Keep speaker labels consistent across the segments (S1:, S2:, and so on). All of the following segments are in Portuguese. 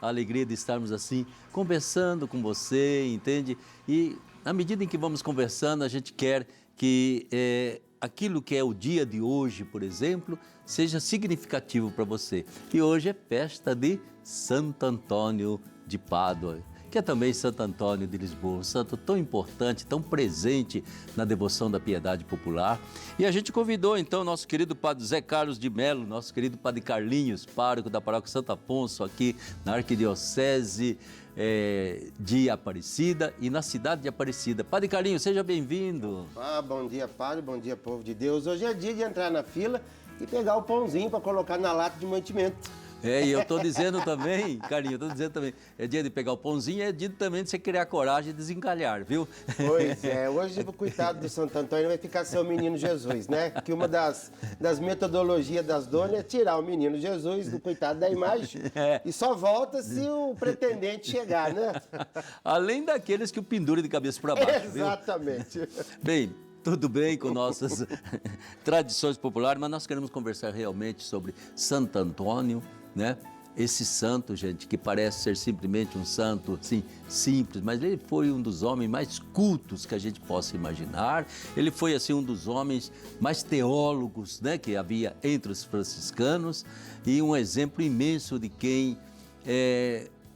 S1: a alegria de estarmos assim, conversando com você, entende? E na medida em que vamos conversando, a gente quer que aquilo que é o dia de hoje, por exemplo, seja significativo para você. E hoje é festa de Santo Antônio de Pádua, que é também Santo Antônio de Lisboa, um santo tão importante, tão presente na devoção da piedade popular. E a gente convidou então nosso querido Padre Zé Carlos de Melo, nosso querido Padre Carlinhos, pároco da Paróquia Santo Afonso, aqui na Arquidiocese de Aparecida e na cidade de Aparecida. Padre Carlinhos, seja bem-vindo.
S2: Bom dia, Padre, bom dia, povo de Deus. Hoje é dia de entrar na fila e pegar o pãozinho para colocar na lata de mantimento.
S1: E eu estou dizendo também, Carlinhos, eu estou dizendo também, é dia de pegar o pãozinho, é dia também de você criar coragem de desencalhar, viu?
S2: Pois é, hoje o coitado do Santo Antônio vai ficar sem o menino Jesus, né? Que uma das metodologias das donas é tirar o menino Jesus do coitado da imagem e só volta se o pretendente chegar, né?
S1: Além daqueles que o pendura de cabeça para baixo,
S2: Exatamente.
S1: Viu? Bem, tudo bem com nossas tradições populares, mas nós queremos conversar realmente sobre Santo Antônio, né? Esse santo, gente, que parece ser simplesmente um santo, assim, simples, mas ele foi um dos homens mais cultos que a gente possa imaginar. Ele foi, assim, um dos homens mais teólogos, né, que havia entre os franciscanos e um exemplo imenso de quem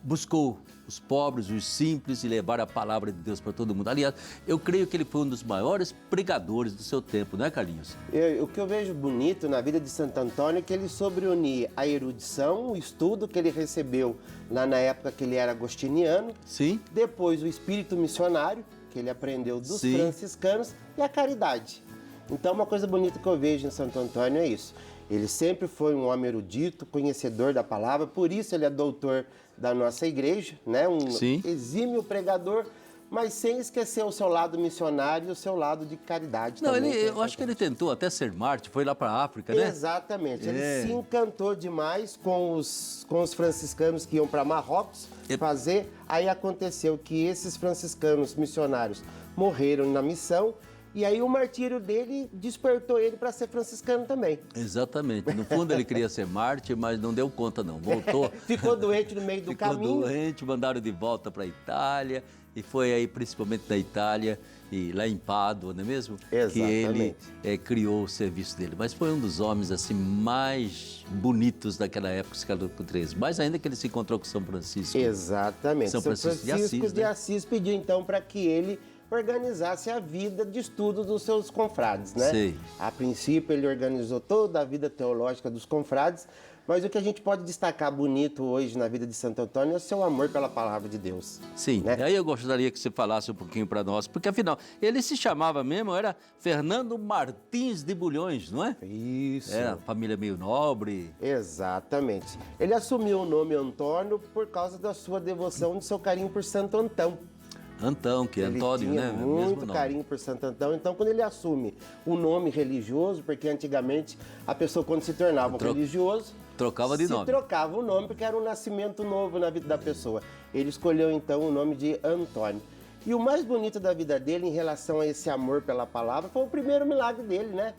S1: buscou os pobres, os simples e levar a palavra de Deus para todo mundo. Aliás, eu creio que ele foi um dos maiores pregadores do seu tempo, não é, Carlinhos?
S2: O que eu vejo bonito na vida de Santo Antônio é que ele soube unir a erudição, o estudo que ele recebeu lá na época que ele era agostiniano,
S1: sim,
S2: depois o espírito missionário, que ele aprendeu dos
S1: sim,
S2: franciscanos, e a caridade. Então, uma coisa bonita que eu vejo em Santo Antônio é isso. Ele sempre foi um homem erudito, conhecedor da palavra, por isso ele é doutor da nossa igreja, né? Um
S1: sim,
S2: exímio pregador, mas sem esquecer o seu lado missionário e o seu lado de caridade.
S1: Não,
S2: também,
S1: eu acho que ele tentou até ser mártir, foi lá para a África, né?
S2: Exatamente, ele se encantou demais com os franciscanos que iam para Marrocos fazer, aí aconteceu que esses franciscanos missionários morreram na missão, e aí o martírio dele despertou ele para ser franciscano também.
S1: Exatamente. No fundo ele queria ser mártir, mas não deu conta não. Voltou.
S2: Ficou doente no meio do caminho.
S1: Ficou doente, mandaram de volta para a Itália. E foi aí, principalmente na Itália, e lá em Pádua, não é mesmo?
S2: Exatamente.
S1: Que ele criou o serviço dele. Mas foi um dos homens assim mais bonitos daquela época, século XIII. Mais ainda que ele se encontrou com São Francisco.
S2: Exatamente.
S1: São Francisco
S2: de Assis pediu então para que ele organizasse a vida de estudo dos seus confrades, né?
S1: Sim.
S2: A princípio ele organizou toda a vida teológica dos confrades, mas o que a gente pode destacar bonito hoje na vida de Santo Antônio é o seu amor pela palavra de Deus.
S1: Sim,
S2: né?
S1: Aí eu gostaria que você falasse um pouquinho para nós, porque afinal, ele se chamava mesmo, era Fernando Martins de Bulhões, não é?
S2: Isso.
S1: Era família meio nobre.
S2: Exatamente. Ele assumiu o nome Antônio por causa da sua devoção, do seu carinho por Santo Antão.
S1: Antão, que é Antônio,
S2: ele
S1: né?
S2: tinha muito carinho por Santo Antão. Então, quando ele assume o nome religioso, porque antigamente a pessoa, quando se tornava religioso,
S1: trocava de nome.
S2: Trocava o nome, porque era um nascimento novo na vida da pessoa. Ele escolheu, então, o nome de Antônio. E o mais bonito da vida dele, em relação a esse amor pela palavra, foi o primeiro milagre dele, né?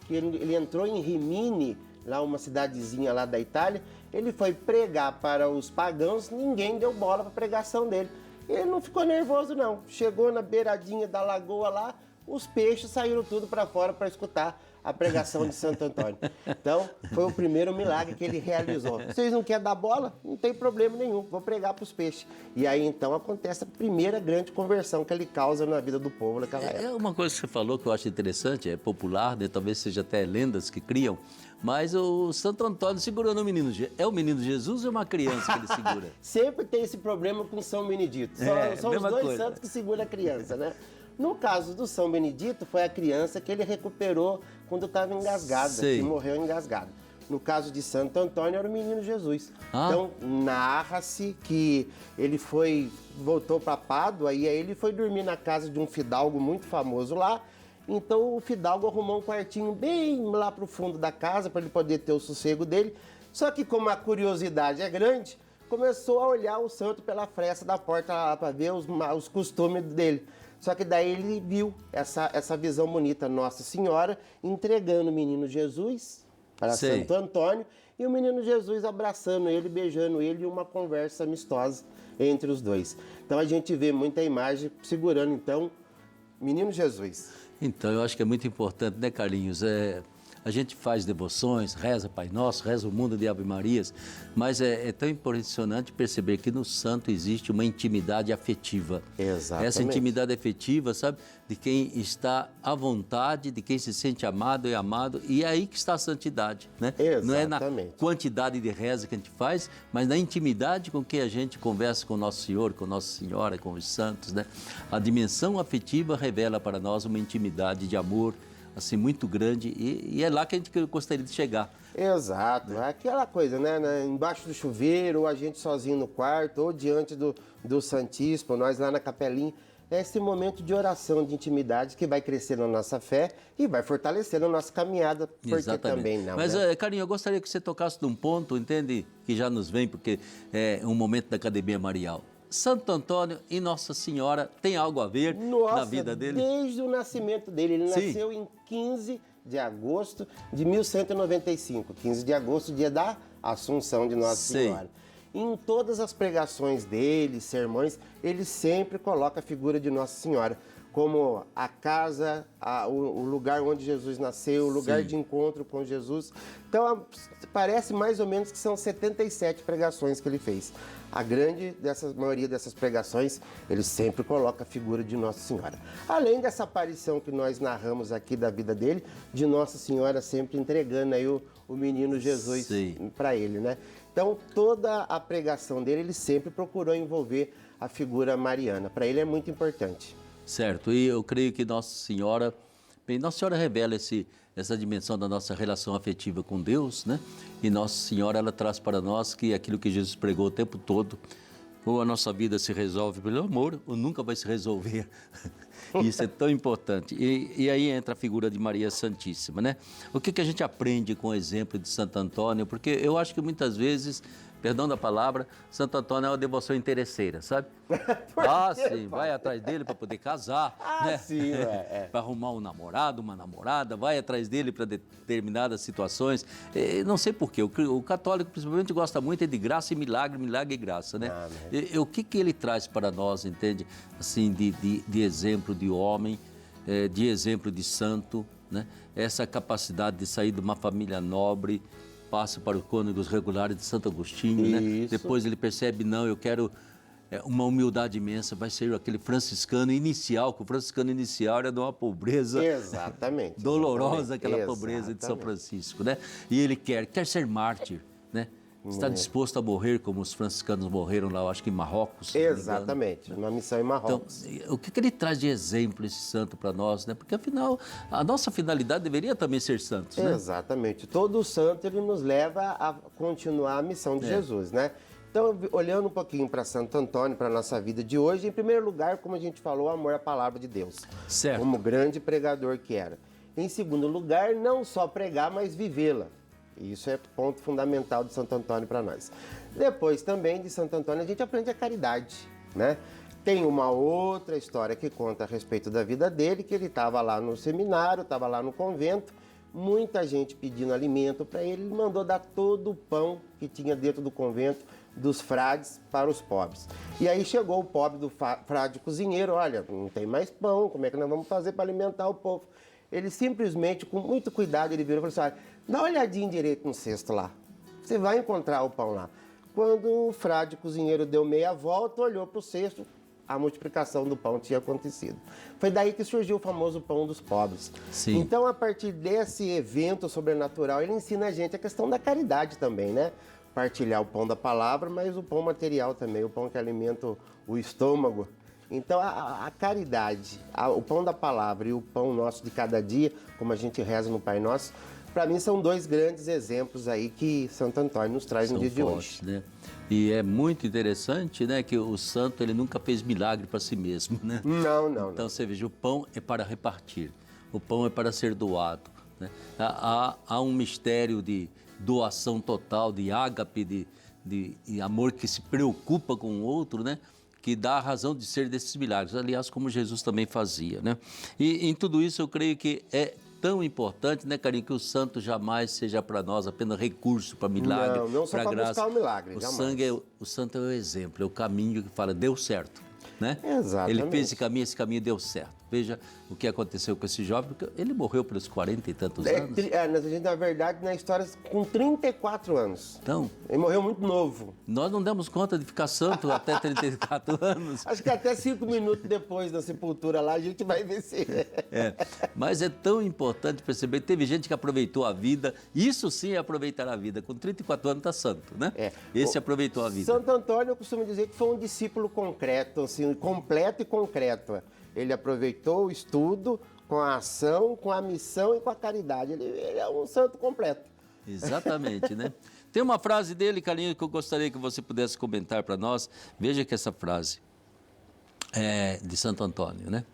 S2: Que ele entrou em Rimini, lá uma cidadezinha lá da Itália. Ele foi pregar para os pagãos, ninguém deu bola para a pregação dele. Ele não ficou nervoso, não. Chegou na beiradinha da lagoa lá, os peixes saíram tudo para fora para escutar a pregação de Santo Antônio. Então, foi o primeiro milagre que ele realizou. Vocês não querem dar bola? Não tem problema nenhum, vou pregar para os peixes. E aí, então, acontece a primeira grande conversão que ele causa na vida do povo naquela época.
S1: É uma coisa que você falou que eu acho interessante, é popular, né? Talvez seja até lendas que criam, mas o Santo Antônio segurou no menino. É o menino Jesus ou é uma criança que ele segura?
S2: Sempre tem esse problema com São Benedito. São os dois santos que seguram a criança, né? No caso do São Benedito, foi a criança que ele recuperou quando estava engasgada, que morreu engasgada. No caso de Santo Antônio, era o menino Jesus. Então, narra-se que ele voltou para Pádua e aí ele foi dormir na casa de um fidalgo muito famoso lá. Então, o fidalgo arrumou um quartinho bem lá para o fundo da casa, para ele poder ter o sossego dele. Só que, como a curiosidade é grande, começou a olhar o santo pela fresta da porta lá para ver os costumes dele. Só que daí ele viu essa visão bonita, Nossa Senhora entregando o menino Jesus para
S1: Sei.
S2: Santo Antônio, e o menino Jesus abraçando ele, beijando ele, e uma conversa amistosa entre os dois. Então a gente vê muita imagem segurando, então, menino Jesus.
S1: Então, eu acho que é muito importante, né, Carlinhos? A gente faz devoções, reza Pai Nosso, reza o mundo de Ave Marias, mas é tão impressionante perceber que no santo existe uma intimidade afetiva.
S2: Exatamente.
S1: Essa intimidade afetiva, sabe, de quem está à vontade, de quem se sente amado e amado, e é aí que está a santidade, né? Não é na
S2: Exatamente.
S1: quantidade de reza que a gente faz, mas na intimidade com que a gente conversa com Nosso Senhor, com Nossa Senhora, com os santos, né? A dimensão afetiva revela para nós uma intimidade de amor, assim, muito grande, e é lá que a gente gostaria de chegar.
S2: Exato, aquela coisa, né? Embaixo do chuveiro, ou a gente sozinho no quarto, ou diante do Santíssimo, nós lá na capelinha. É esse momento de oração, de intimidade que vai crescer na nossa fé e vai fortalecendo a nossa caminhada, porque
S1: Exatamente.
S2: também não,
S1: Mas,
S2: né?
S1: Carinho, eu gostaria que você tocasse num ponto, entende, que já nos vem, porque é um momento da Academia Marial. Santo Antônio e Nossa Senhora tem algo a ver
S2: Nossa,
S1: na vida dele?
S2: desde o nascimento dele. Ele
S1: Sim.
S2: nasceu em 15 de agosto de 1195. 15 de agosto, dia da Assunção de Nossa
S1: Sei.
S2: Senhora. Em todas as pregações dele, sermões, ele sempre coloca a figura de Nossa Senhora como a casa, o lugar onde Jesus nasceu, o lugar
S1: Sim.
S2: de encontro com Jesus. Então, parece mais ou menos que são 77 pregações que ele fez. A maioria dessas pregações, ele sempre coloca a figura de Nossa Senhora. Além dessa aparição que nós narramos aqui da vida dele, de Nossa Senhora sempre entregando aí o menino Jesus para ele, né? Então, toda a pregação dele, ele sempre procurou envolver a figura mariana. Para ele é muito importante.
S1: Certo, e eu creio que Nossa Senhora revela essa dimensão da nossa relação afetiva com Deus, né? E Nossa Senhora, ela traz para nós que aquilo que Jesus pregou o tempo todo, ou a nossa vida se resolve pelo amor, ou nunca vai se resolver. Isso é tão importante. E aí entra a figura de Maria Santíssima, né? O que a gente aprende com o exemplo de Santo Antônio? Porque eu acho que muitas vezes, perdão da palavra, Santo Antônio é uma devoção interesseira, sabe? Sim, vai atrás dele para poder casar, né?
S2: Sim,
S1: Para arrumar um namorado, uma namorada, vai atrás dele para determinadas situações. Não sei porquê, o católico principalmente gosta muito de graça e milagre, milagre e graça, né? O que ele traz para nós, entende? Assim, de exemplo de homem, de exemplo de santo, né? Essa capacidade de sair de uma família nobre, passa para os cônegos regulares de Santo Agostinho, né? Depois ele percebe, não, eu quero uma humildade imensa, vai ser aquele franciscano inicial, que o franciscano inicial era de uma pobreza dolorosa, aquela pobreza de São Francisco, né? E ele quer ser mártir, né? Está disposto a morrer como os franciscanos morreram lá, eu acho que em Marrocos.
S2: Exatamente, uma missão em Marrocos.
S1: Então, o que ele traz de exemplo esse santo para nós, né? Porque afinal, a nossa finalidade deveria também ser santos, né?
S2: Exatamente. Todo santo ele nos leva a continuar a missão de Jesus, né? Então, olhando um pouquinho para Santo Antônio, para a nossa vida de hoje, em primeiro lugar, como a gente falou, amor à palavra de Deus.
S1: Certo.
S2: Como grande pregador que era. Em segundo lugar, não só pregar, mas vivê-la. Isso é ponto fundamental de Santo Antônio para nós. Depois também de Santo Antônio a gente aprende a caridade, né? Tem uma outra história que conta a respeito da vida dele, que ele estava lá no seminário, estava lá no convento, muita gente pedindo alimento para ele, ele mandou dar todo o pão que tinha dentro do convento dos frades para os pobres. E aí chegou o pobre do frade cozinheiro, olha, não tem mais pão, como é que nós vamos fazer para alimentar o povo? Ele simplesmente, com muito cuidado, ele virou e falou assim, olha, dá uma olhadinha direito no cesto lá, você vai encontrar o pão lá. Quando o frade cozinheiro deu meia volta, olhou para o cesto, a multiplicação do pão tinha acontecido. Foi daí que surgiu o famoso pão dos pobres.
S1: Sim.
S2: Então, a partir desse evento sobrenatural, ele ensina a gente a questão da caridade também, né? Partilhar o pão da palavra, mas o pão material também, o pão que alimenta o estômago. Então, a caridade, o pão da palavra e o pão nosso de cada dia, como a gente reza no Pai Nosso, para mim são dois grandes exemplos aí que Santo Antônio nos traz no dia de hoje.
S1: Né? E é muito interessante, né, que o santo ele nunca fez milagre para si mesmo, né?
S2: Não.
S1: Então você veja, o pão é para repartir, o pão é para ser doado, né? Há um mistério de doação total, de ágape, de amor que se preocupa com o outro, né? Que dá a razão de ser desses milagres, aliás, como Jesus também fazia, né? E em tudo isso eu creio que é tão importante, né, Carlinhos, que o santo jamais seja para nós apenas recurso para milagre,
S2: não só
S1: para
S2: para
S1: graça.
S2: buscar o milagre,
S1: O
S2: jamais.
S1: sangue o santo é o exemplo, é o caminho que fala, deu certo, né?
S2: Exatamente.
S1: Ele fez esse caminho deu certo. Veja o que aconteceu com esse jovem, porque ele morreu pelos 40 e tantos anos.
S2: Na verdade, na história, com 34 anos.
S1: Então,
S2: Ele morreu muito novo.
S1: nós não demos conta de ficar santo até 34 anos.
S2: Acho que até 5 minutos depois da sepultura lá, a gente vai vencer.
S1: Mas é tão importante perceber, teve gente que aproveitou a vida, isso sim é aproveitar a vida, com 34 anos está santo, né? Esse aproveitou a vida.
S2: Santo Antônio, eu costumo dizer que foi um discípulo concreto, assim, completo e concreto. Ele aproveitou o estudo com a ação, com a missão e com a caridade. Ele é um santo completo.
S1: Exatamente, né? Tem uma frase dele, Carlinhos, que eu gostaria que você pudesse comentar para nós. Veja que essa frase é de Santo Antônio, né?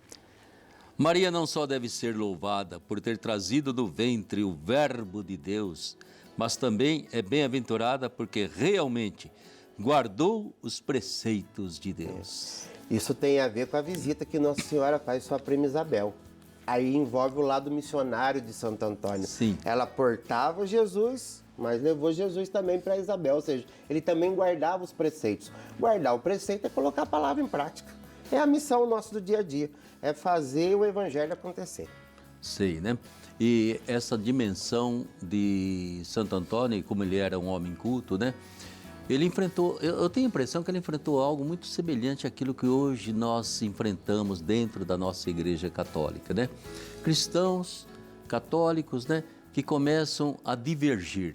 S1: Maria não só deve ser louvada por ter trazido do ventre o Verbo de Deus, mas também é bem-aventurada porque realmente guardou os preceitos de Deus.
S2: Isso tem a ver com a visita que Nossa Senhora faz sua prima Isabel. Aí envolve o lado missionário de Santo Antônio.
S1: Sim.
S2: Ela portava Jesus, mas levou Jesus também para Isabel, ou seja, ele também guardava os preceitos. Guardar o preceito é colocar a palavra em prática. É a missão nossa do dia a dia, é fazer o evangelho acontecer.
S1: Sei, né? E essa dimensão de Santo Antônio, como ele era um homem culto, né? Ele enfrentou, eu tenho a impressão que ele enfrentou algo muito semelhante àquilo que hoje nós enfrentamos dentro da nossa Igreja Católica, né? Cristãos, católicos, né? Que começam a divergir,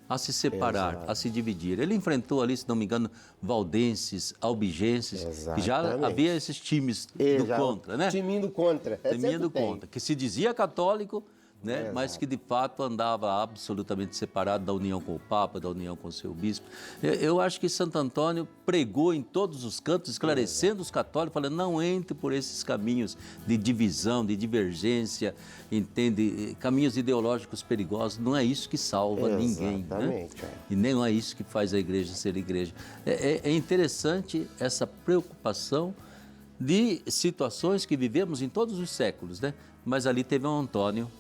S1: a se separar,
S2: Exato.
S1: a se dividir. Ele enfrentou ali, se não me engano, valdenses, albigenses, que já
S2: Exatamente.
S1: havia esses times do contra, né?
S2: Timinho do contra.
S1: Timinho do
S2: Sempre tem.
S1: contra, que se dizia católico, né? Mas que de fato andava absolutamente separado da união com o Papa, da união com o seu bispo. Eu acho que Santo Antônio pregou em todos os cantos, esclarecendo os católicos, falando, não entre por esses caminhos de divisão, de divergência, entende? Caminhos ideológicos perigosos, não é isso que salva ninguém. Né? E nem é isso que faz a igreja ser igreja. É interessante essa preocupação de situações que vivemos em todos os séculos, né? Mas ali teve um Antônio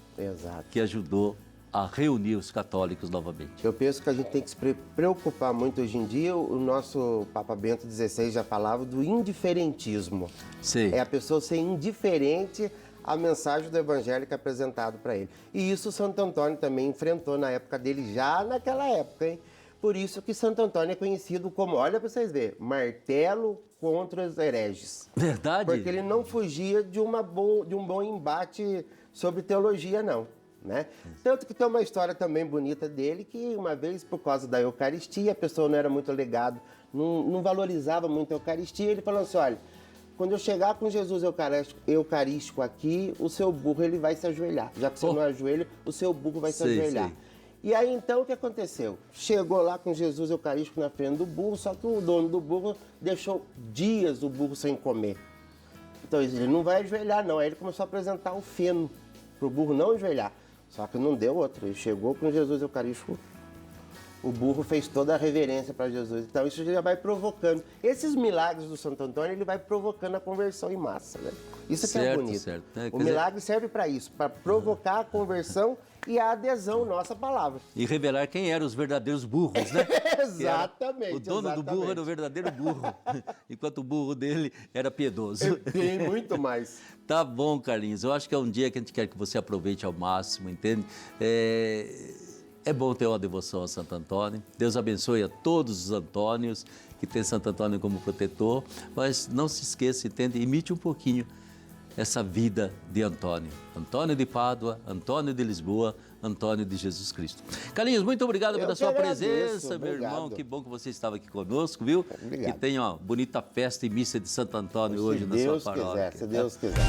S1: que ajudou a reunir os católicos novamente.
S2: Eu penso que a gente tem que se preocupar muito hoje em dia. O nosso Papa Bento XVI já falava do indiferentismo.
S1: Sim.
S2: É a pessoa ser indiferente à mensagem do evangelho que é apresentado para ele. E isso Santo Antônio também enfrentou na época dele, já naquela época, hein? Por isso que Santo Antônio é conhecido como, olha para vocês verem, martelo contra os hereges.
S1: Verdade?
S2: Porque ele não fugia de um bom embate sobre teologia, não. Né? Tanto que tem uma história também bonita dele, que uma vez, por causa da Eucaristia, a pessoa não era muito legada, não valorizava muito a Eucaristia, ele falou assim, olha, quando eu chegar com Jesus Eucarístico aqui, o seu burro ele vai se ajoelhar. Já que você não ajoelha, o seu burro vai se ajoelhar. E aí, então, o que aconteceu? Chegou lá com Jesus Eucarístico na frente do burro, só que o dono do burro deixou dias o burro sem comer. Então, ele não vai ajoelhar, não. Aí ele começou a apresentar o feno para o burro não ajoelhar. Só que não deu outro. Ele chegou com Jesus Eucarístico, o burro fez toda a reverência para Jesus. Então, isso já vai provocando. Esses milagres do Santo Antônio, ele vai provocando a conversão em massa, né? Isso que é bonito.
S1: Certo, né?
S2: O milagre serve para isso, para provocar a conversão e a adesão à nossa palavra.
S1: E revelar quem eram os verdadeiros burros, né?
S2: Exatamente.
S1: O dono do burro era o verdadeiro burro, enquanto o burro dele era piedoso.
S2: Tem muito mais.
S1: Tá bom, Carlinhos. Eu acho que é um dia que a gente quer que você aproveite ao máximo, entende? É bom ter uma devoção a Santo Antônio. Deus abençoe a todos os Antônios que tem Santo Antônio como protetor. Mas não se esqueça, entende? Imite um pouquinho essa vida de Antônio. Antônio de Pádua, Antônio de Lisboa, Antônio de Jesus Cristo. Carlinhos, muito obrigado pela sua presença, meu irmão. Que bom que você estava aqui conosco, viu?
S2: Obrigado.
S1: Que tenha uma bonita festa e missa de Santo Antônio hoje na sua paróquia.
S2: Se Deus quiser.